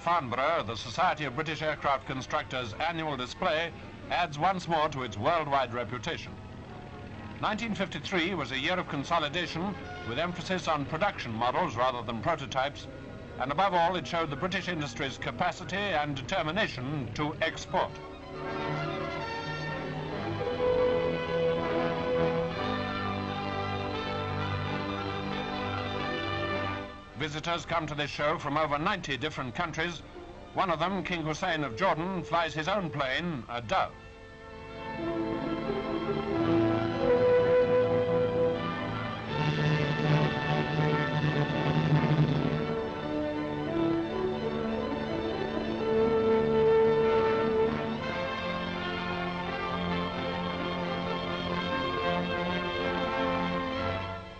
Farnborough, the Society of British Aircraft Constructors' annual display adds once more to its worldwide reputation. 1953 was a year of consolidation with emphasis on production models rather than prototypes, and above all it showed the British industry's capacity and determination to export. Visitors come to this show from over 90 different countries. One of them, King Hussein of Jordan, flies his own plane, a Dove.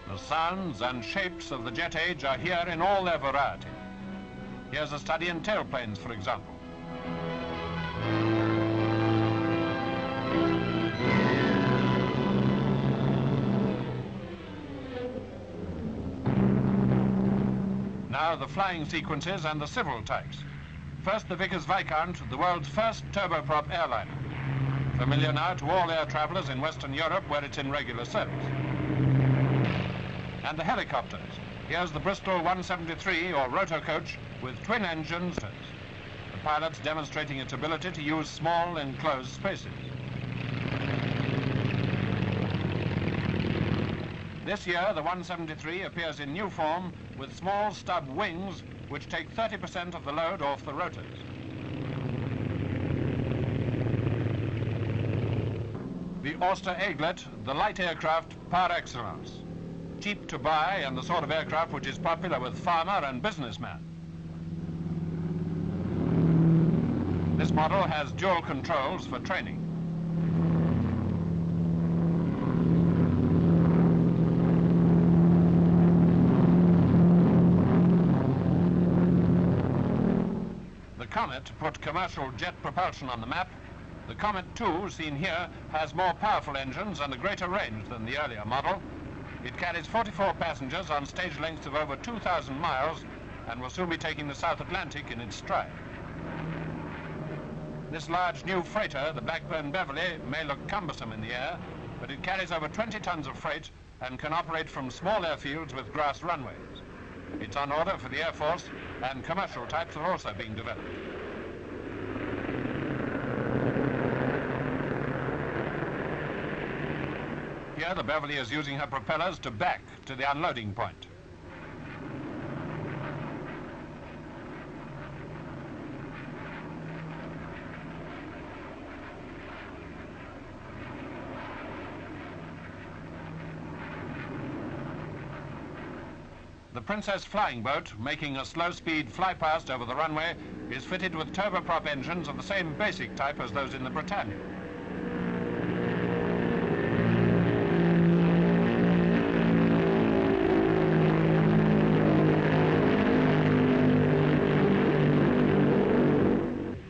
The sounds and shapes of the jet age are here in all their variety. Here's a study in tailplanes, for example. Now the flying sequences and the civil types. First, the Vickers-Viscount, the world's first turboprop airliner. Familiar now to all air travelers in Western Europe where it's in regular service. And the helicopters. Here's the Bristol 173 or rotocoach with twin engines. The pilots demonstrating its ability to use small enclosed spaces. This year the 173 appears in new form with small stub wings which take 30% of the load off the rotors. The Auster Eaglet, the light aircraft par excellence. Cheap to buy and the sort of aircraft which is popular with farmer and businessman. This model has dual controls for training. The Comet put commercial jet propulsion on the map. The Comet 2, seen here, has more powerful engines and a greater range than the earlier model. It carries 44 passengers on stage lengths of over 2,000 miles and will soon be taking the South Atlantic in its stride. This large new freighter, the Blackburn Beverley, may look cumbersome in the air, but it carries over 20 tons of freight and can operate from small airfields with grass runways. It's on order for the Air Force, and commercial types are also being developed. Here, the Beverley is using her propellers to back to the unloading point. The Princess flying boat, making a slow-speed fly-past over the runway, is fitted with turboprop engines of the same basic type as those in the Britannia.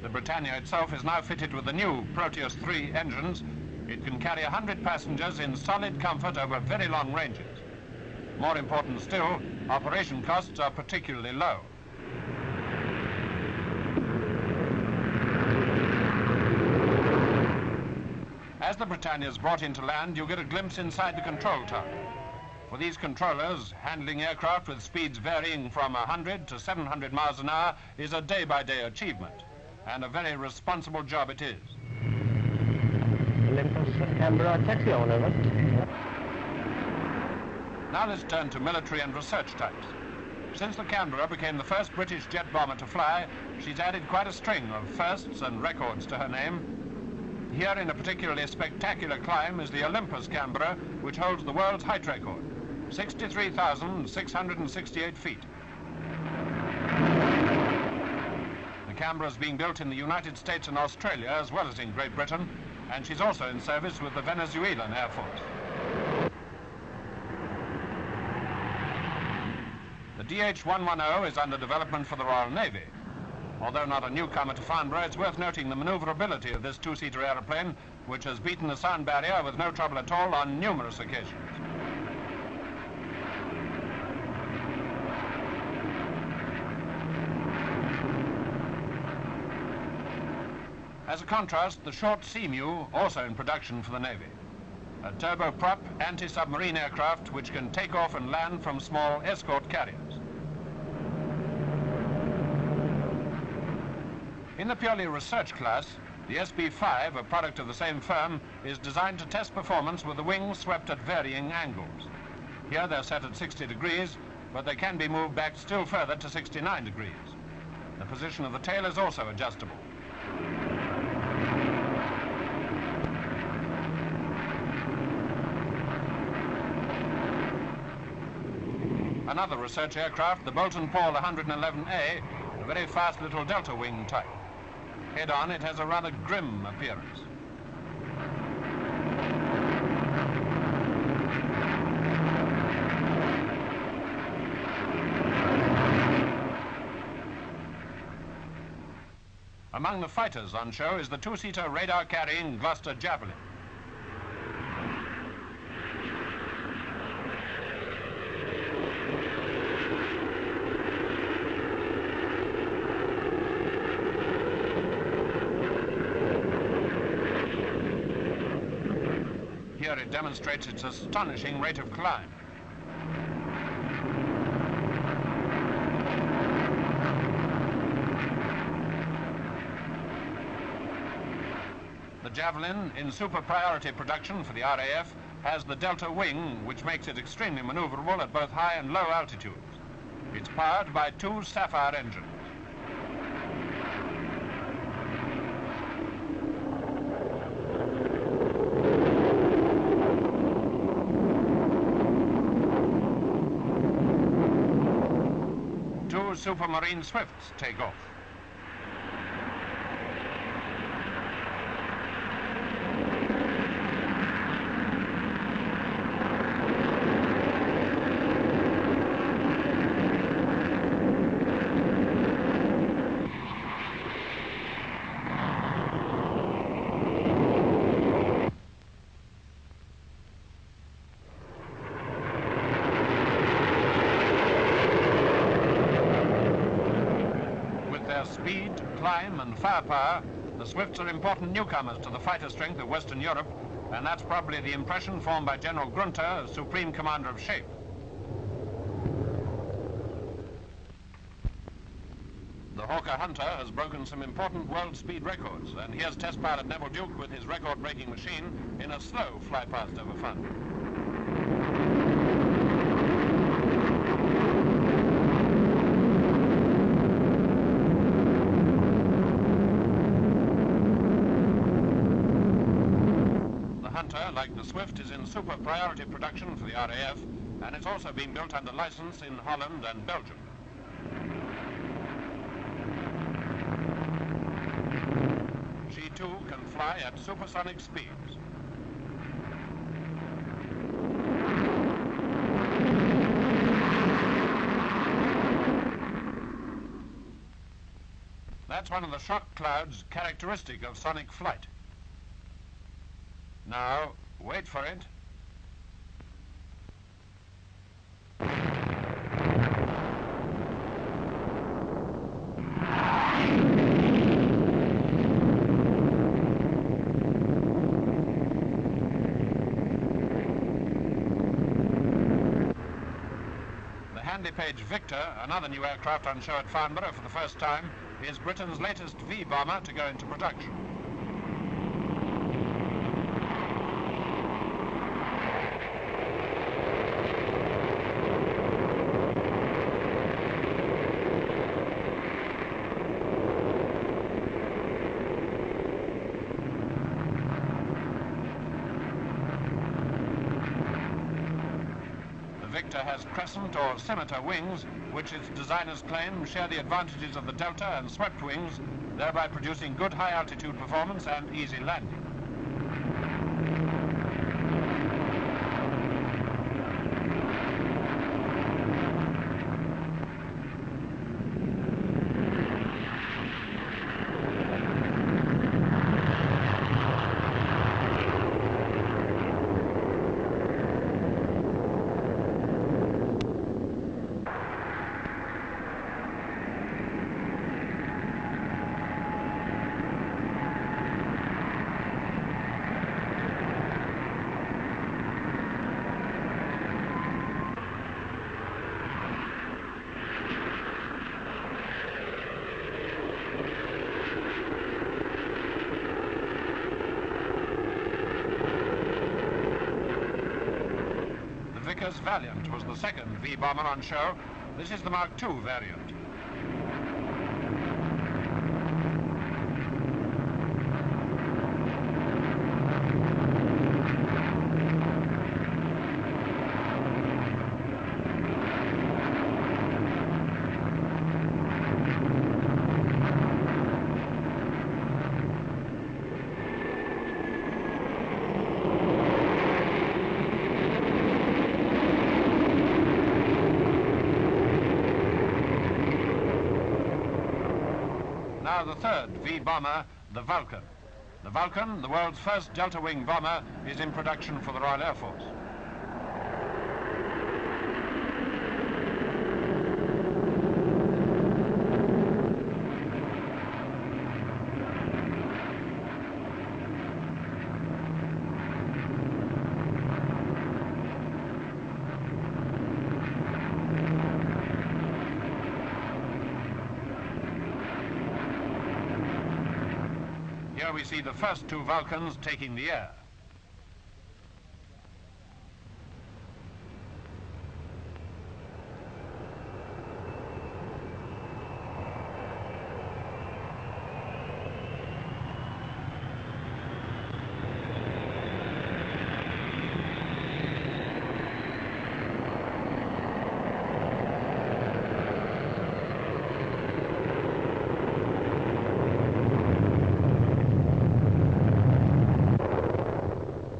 The Britannia itself is now fitted with the new Proteus 3 engines. It can carry 100 passengers in solid comfort over very long ranges. More important still, operation costs are particularly low. As the Britannia is brought into land, you get a glimpse inside the control tower. For these controllers, handling aircraft with speeds varying from 100 to 700 miles an hour is a day-by-day achievement, and a very responsible job it is. Canberra, taxi on over. Now let's turn to military and research types. Since the Canberra became the first British jet bomber to fly, she's added quite a string of firsts and records to her name. Here in a particularly spectacular climb is the Olympus Canberra, which holds the world's height record, 63,668 feet. The Canberra is being built in the United States and Australia as well as in Great Britain, and she's also in service with the Venezuelan Air Force. The DH-110 is under development for the Royal Navy. Although not a newcomer to Farnborough, it's worth noting the maneuverability of this two-seater aeroplane, which has beaten the sound barrier with no trouble at all on numerous occasions. As a contrast, the short Seamew, also in production for the Navy. A turboprop anti-submarine aircraft which can take off and land from small escort carriers. In the purely research class, the SB-5, a product of the same firm, is designed to test performance with the wings swept at varying angles. Here they're set at 60 degrees, but they can be moved back still further to 69 degrees. The position of the tail is also adjustable. Another research aircraft, the Boulton-Paul 111A, a very fast little delta wing type. Head-on, it has a rather grim appearance. Among the fighters on show is the two-seater radar-carrying Gloucester Javelin. Here it demonstrates its astonishing rate of climb. The Javelin, in super priority production for the RAF, has the delta wing, which makes it extremely maneuverable at both high and low altitudes. It's powered by two Sapphire engines. Two Supermarine Swifts take off. Speed, climb and firepower, the Swifts are important newcomers to the fighter strength of Western Europe, and that's probably the impression formed by General Grunter, Supreme Commander of Shape. The Hawker Hunter has broken some important world speed records, and here's test pilot Neville Duke with his record-breaking machine in a slow fly-past over Farnborough. Hunter, like the Swift, is in super priority production for the RAF, and it's also being built under license in Holland and Belgium. She too can fly at supersonic speeds. That's one of the shock clouds characteristic of sonic flight. Now, wait for it. The Handy-Page Victor, another new aircraft on show at Farnborough for the first time, is Britain's latest V-bomber to go into production. Victor has crescent or scimitar wings, which its designers claim share the advantages of the delta and swept wings, thereby producing good high-altitude performance and easy landing. Baker's Valiant was the second V-bomber on show. This is the Mark II variant. Now the third V-bomber, the Vulcan. The Vulcan, the world's first delta-wing bomber, is in production for the Royal Air Force. Here we see the first two Vulcans taking the air.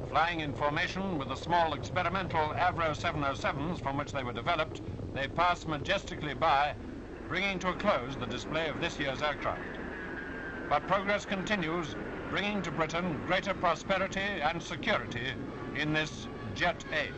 Flying in formation with the small experimental Avro 707s from which they were developed, they pass majestically by, bringing to a close the display of this year's aircraft. But progress continues, bringing to Britain greater prosperity and security in this jet age.